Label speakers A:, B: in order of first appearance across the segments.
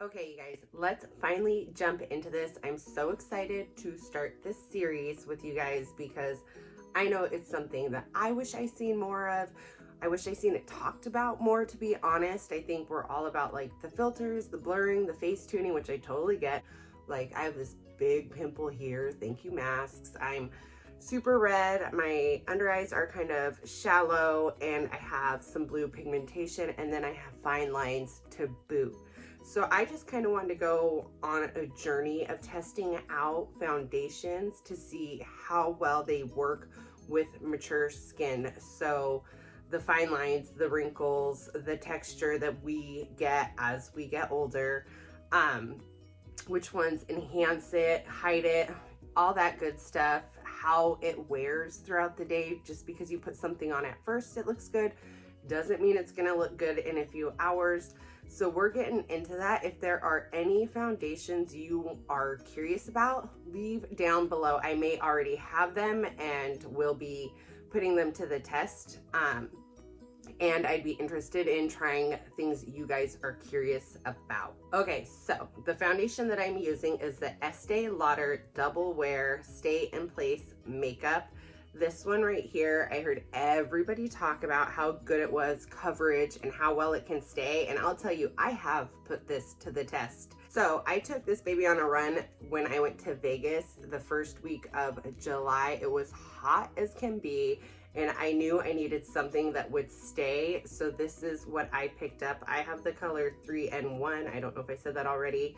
A: Okay, you guys, let's finally jump into this. I'm so excited to start this series with you guys because I know it's something that I wish I seen more of. I wish I seen it talked about more, to be honest. I think we're all about like the filters, the blurring, the face tuning, which I totally get. Like I have this big pimple here. Thank you, masks. I'm super red. My under eyes are kind of shallow and I have some blue pigmentation and then I have fine lines to boot. So I just kind of wanted to go on a journey of testing out foundations to see how well they work with mature skin. So the fine lines, the wrinkles, the texture that we get as we get older, which ones enhance it, hide it, all that good stuff, how it wears throughout the day. Just because you put something on at first it looks good doesn't mean it's gonna look good in a few hours. So we're getting into that. If there are any foundations you are curious about, leave down below. I may already have them and will be putting them to the test. And I'd be interested in trying things you guys are curious about. Okay, so the foundation that I'm using is the Estee Lauder Double Wear Stay in Place Makeup. This one right here, I heard everybody talk about how good it was, coverage, and how well it can stay. And I'll tell you, I have put this to the test. So I took this baby on a run when I went to Vegas the first week of July. It was hot as can be, and I knew I needed something that would stay. So this is what I picked up. I have the color 3N1. I don't know if I said that already.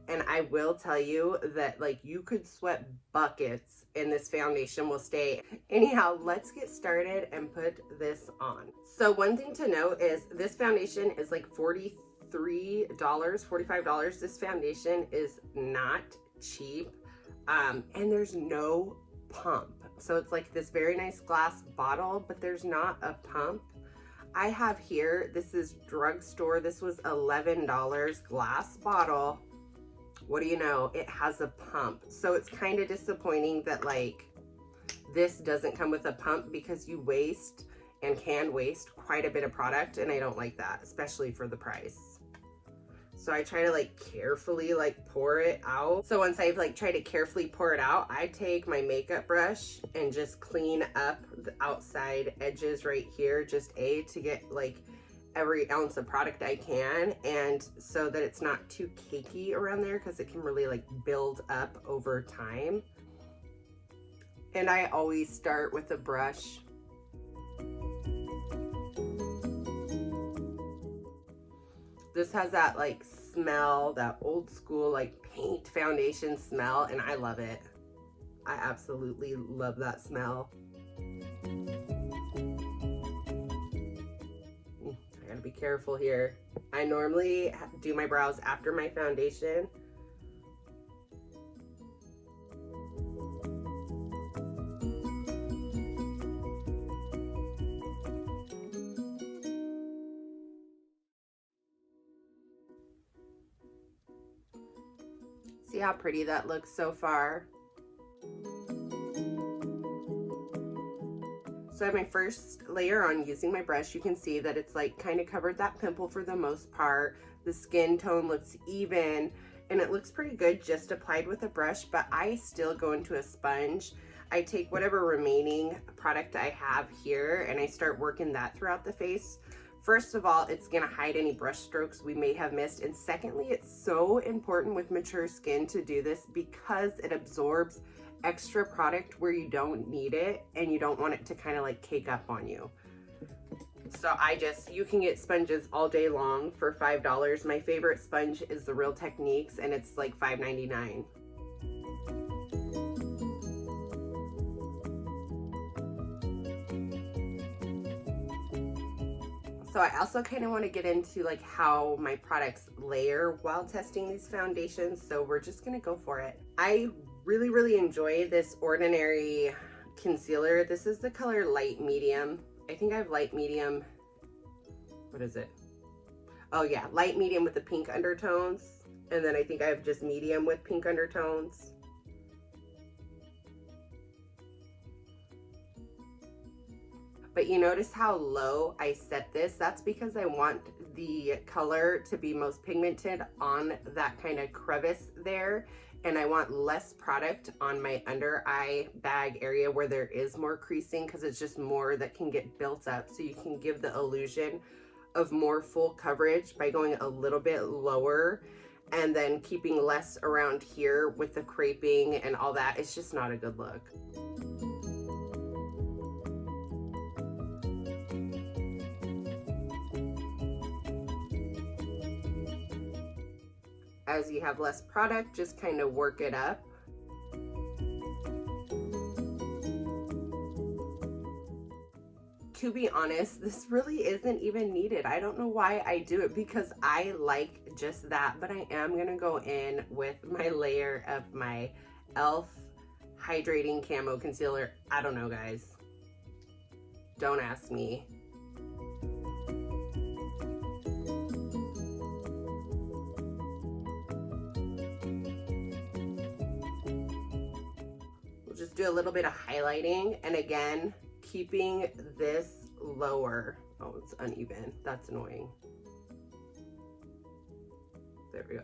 A: And I will tell you that like you could sweat buckets and this foundation will stay. Anyhow, let's get started and put this on. So one thing to note is this foundation is like $43, $45. This foundation is not cheap. And there's no pump. So it's like this very nice glass bottle, but there's not a pump. I have here, this is drugstore. This was $11, glass bottle. What do you know? It has a pump. So it's kind of disappointing that like this doesn't come with a pump because you waste and can waste quite a bit of product, and I don't like that, especially for the price. So I try to like carefully like pour it out. So once I've like tried to carefully pour it out, I take my makeup brush and just clean up the outside edges right here, just to get like every ounce of product I can, and so that it's not too cakey around there because it can really like build up over time. And I always start with a brush. This has that like smell, that old school like paint foundation smell, and I love it. I absolutely love that smell. Be careful here. I normally do my brows after my foundation. See how pretty that looks so far? So I have my first layer on using my brush. You can see that it's like kind of covered that pimple for the most part. The skin tone looks even and it looks pretty good just applied with a brush, but I still go into a sponge. I take whatever remaining product I have here and I start working that throughout the face. First of all, it's gonna hide any brush strokes we may have missed. And secondly, it's so important with mature skin to do this because it absorbs extra product where you don't need it and you don't want it to kind of like cake up on you. So you can get sponges all day long for $5. My favorite sponge is the Real Techniques and it's like $5.99. So I also kind of want to get into like how my products layer while testing these foundations. So we're just going to go for it. I really enjoy this Ordinary concealer. This is the color light medium. I think I have light medium. What is it? Oh yeah, light medium with the pink undertones. And then I think I have just medium with pink undertones. But you notice how low I set this? That's because I want the color to be most pigmented on that kind of crevice there. And I want less product on my under eye bag area where there is more creasing, because it's just more that can get built up. So you can give the illusion of more full coverage by going a little bit lower and then keeping less around here with the creping and all that. It's just not a good look. As you have less product, just kind of work it up. To be honest, this really isn't even needed. I don't know why I do it, because I like just that, but I am gonna go in with my layer of my e.l.f. Hydrating Camo Concealer. I don't know, guys. Don't ask me. We'll just do a little bit of highlighting, and again, keeping this lower. Oh, it's uneven. That's annoying. There we go.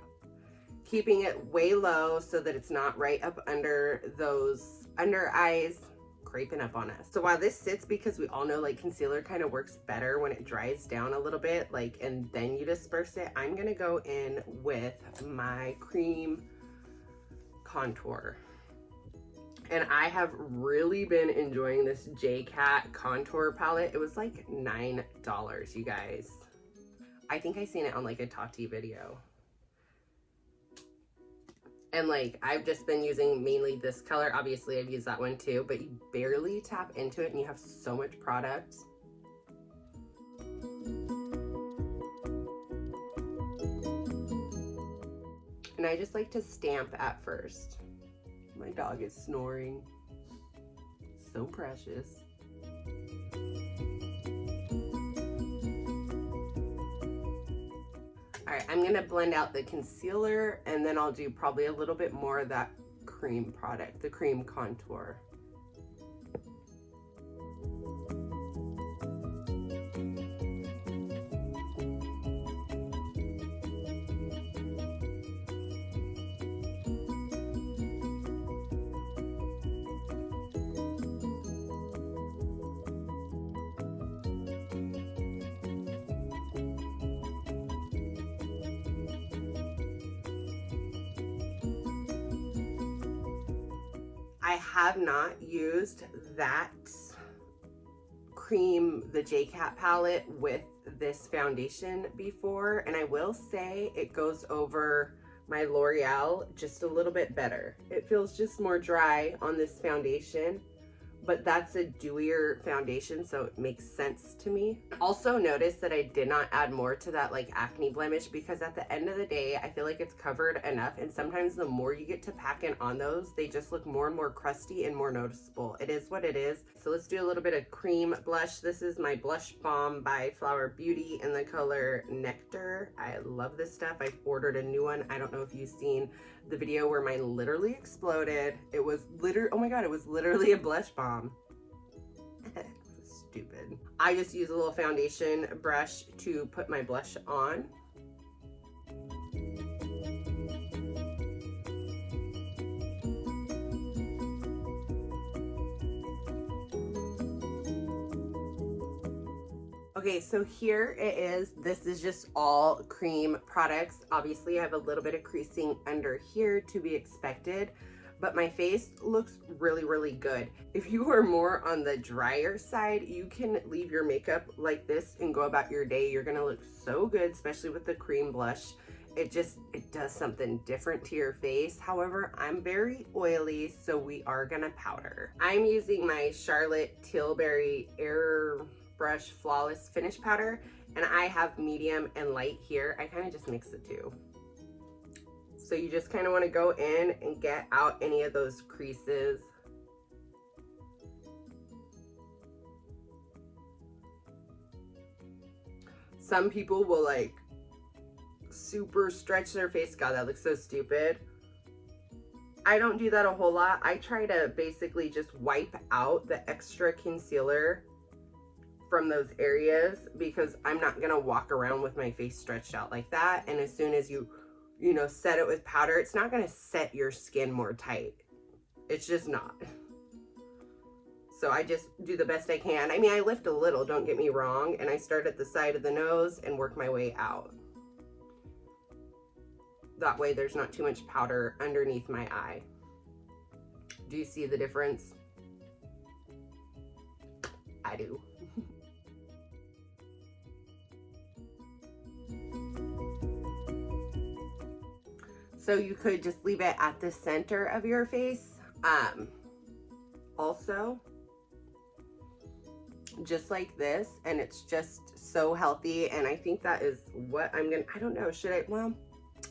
A: Keeping it way low so that it's not right up under those under eyes creping up on us. So while this sits, because we all know like concealer kind of works better when it dries down a little bit, like, and then you disperse it, I'm gonna go in with my cream contour. And I have really been enjoying this J-Cat contour palette. It was like $9, you guys. I think I seen it on like a Tati video. And like, I've just been using mainly this color. Obviously I've used that one too, but you barely tap into it and you have so much product. And I just like to stamp at first. My dog is snoring. So precious. All right, I'm gonna blend out the concealer, and then I'll do probably a little bit more of that cream product, the cream contour. I have not used that cream, the J-Cat palette, with this foundation before, and I will say it goes over my L'Oreal just a little bit better. It feels just more dry on this foundation, but that's a dewier foundation, so it makes sense to me. Also notice that I did not add more to that like acne blemish, because at the end of the day, I feel like it's covered enough, and sometimes the more you get to pack in on those, they just look more and more crusty and more noticeable. It is what it is. So let's do a little bit of cream blush. This is my Blush Balm by Flower Beauty in the color Nectar. I love this stuff. I ordered a new one. I don't know if you've seen the video where mine literally exploded. It was literally, oh my god, it was literally a blush bomb. Stupid. I just use a little foundation brush to put my blush on. Okay, so here it is. This is just all cream products. Obviously, I have a little bit of creasing under here, to be expected, but my face looks really, really good. If you are more on the drier side, you can leave your makeup like this and go about your day. You're gonna look so good, especially with the cream blush. It does something different to your face. However, I'm very oily, so we are gonna powder. I'm using my Charlotte Tilbury Airbrush Flawless Finish Powder, and I have medium and light here. I kind of just mix the two. So you just kind of want to go in and get out any of those creases. Some people will like super stretch their face. God, that looks so stupid. I don't do that a whole lot. I try to basically just wipe out the extra concealer from those areas, because I'm not gonna walk around with my face stretched out like that. And as soon as you know, set it with powder, it's not gonna set your skin more tight. It's just not. So I just do the best I can. I mean, I lift a little, don't get me wrong, and I start at the side of the nose and work my way out. That way there's not too much powder underneath my eye. Do you see the difference? I do. So you could just leave it at the center of your face. Also, just like this, and it's just so healthy. And I think that is what I'm gonna, I don't know, should I, well,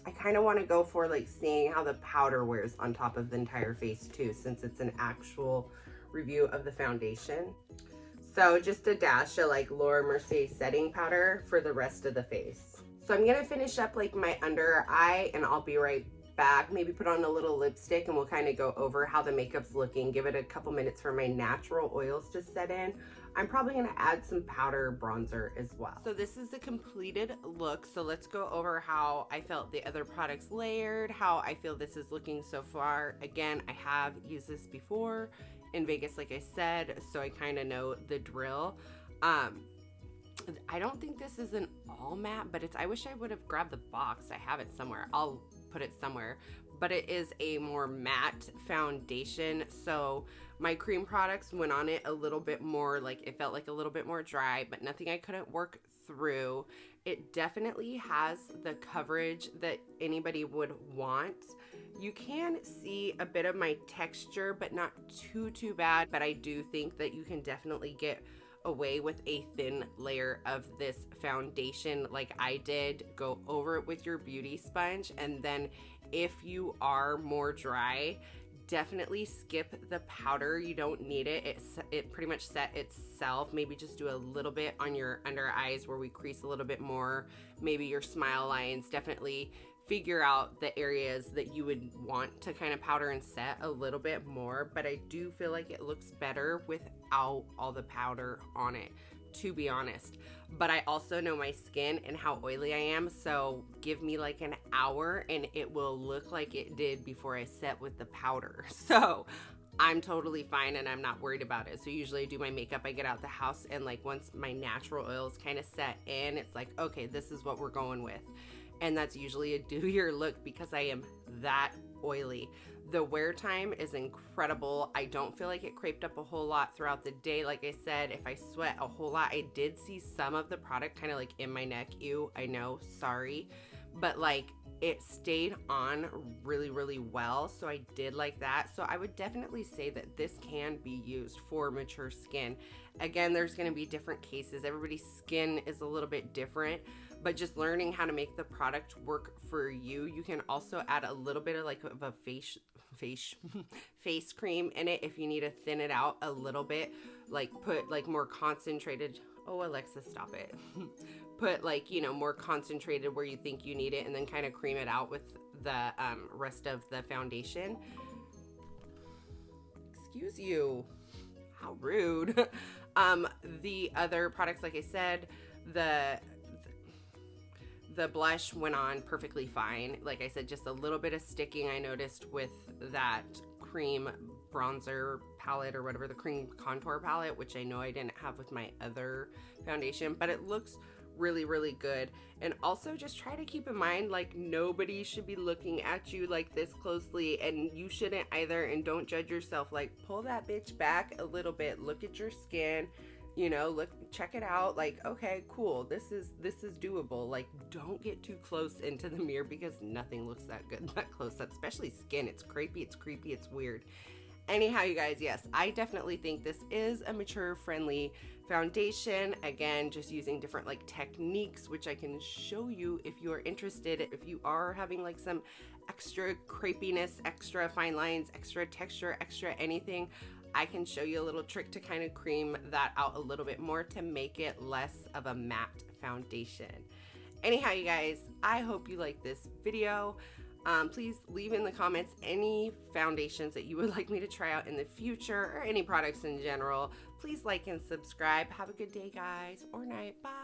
A: I kind of want to go for like seeing how the powder wears on top of the entire face too, since it's an actual review of the foundation. So just a dash of like Laura Mercier setting powder for the rest of the face. So I'm gonna finish up like my under eye, and I'll be right back. Maybe put on a little lipstick, and we'll kind of go over how the makeup's looking. Give it a couple minutes for my natural oils to set in. I'm probably gonna add some powder bronzer as well. So this is the completed look. So let's go over how I felt the other products layered, how I feel this is looking so far. Again, I have used this before in Vegas, like I said, so I kind of know the drill. I don't think this is an all matte, but I wish I would have grabbed the box. I have it somewhere. I'll put it somewhere. But it is a more matte foundation. So my cream products went on it a little bit more, like it felt like a little bit more dry, but nothing I couldn't work through. It definitely has the coverage that anybody would want. You can see a bit of my texture, but not too bad. But I do think that you can definitely get away with a thin layer of this foundation like I did. Go over it with your beauty sponge, and then if you are more dry, definitely skip the powder. You don't need it. It pretty much set itself. Maybe just do a little bit on your under eyes where we crease a little bit more, maybe your smile lines. Definitely figure out the areas that you would want to kind of powder and set a little bit more, but I do feel like it looks better without all the powder on it, to be honest. But I also know my skin and how oily I am, so give me like an hour and it will look like it did before I set with the powder. So I'm totally fine and I'm not worried about it. So usually I do my makeup, I get out the house, and like once my natural oils kind of set in, it's like, okay, this is what we're going with. And that's usually a do-your look because I am that oily. The wear time is incredible. I don't feel like it creped up a whole lot throughout the day. Like I said, if I sweat a whole lot, I did see some of the product kind of like in my neck. Ew, I know, sorry. But like it stayed on really well, so I did like that. So I would definitely say that this can be used for mature skin. Again, there's going to be different cases. Everybody's skin is a little bit different, but just learning how to make the product work for you. You can also add a little bit of like of a face cream in it if you need to thin it out a little bit, like put like more concentrated. Oh, Alexa, stop it. Put like, you know, more concentrated where you think you need it, and then kind of cream it out with the rest of the foundation. Excuse you. How rude. The other products, like I said, the blush went on perfectly fine. Like I said, just a little bit of sticking I noticed with that cream bronzer palette or whatever, the cream contour palette, which I know I didn't have with my other foundation, but it looks really good. And also just try to keep in mind, like, nobody should be looking at you like this closely, and you shouldn't either. And don't judge yourself. Like, pull that bitch back a little bit, look at your skin, you know, look, check it out. Like, okay, cool, this is doable. Like, don't get too close into the mirror because nothing looks that good that close up, especially skin. It's creepy, it's weird. Anyhow, you guys, yes, I definitely think this is a mature friendly foundation. Again, just using different like techniques, which I can show you if you are interested. If you are having like some extra crepiness, extra fine lines, extra texture, extra anything, I can show you a little trick to kind of cream that out a little bit more to make it less of a matte foundation. Anyhow, you guys, I hope you like this video. Please leave in the comments any foundations that you would like me to try out in the future or any products in general. Please like and subscribe. Have a good day, guys, or night. Bye.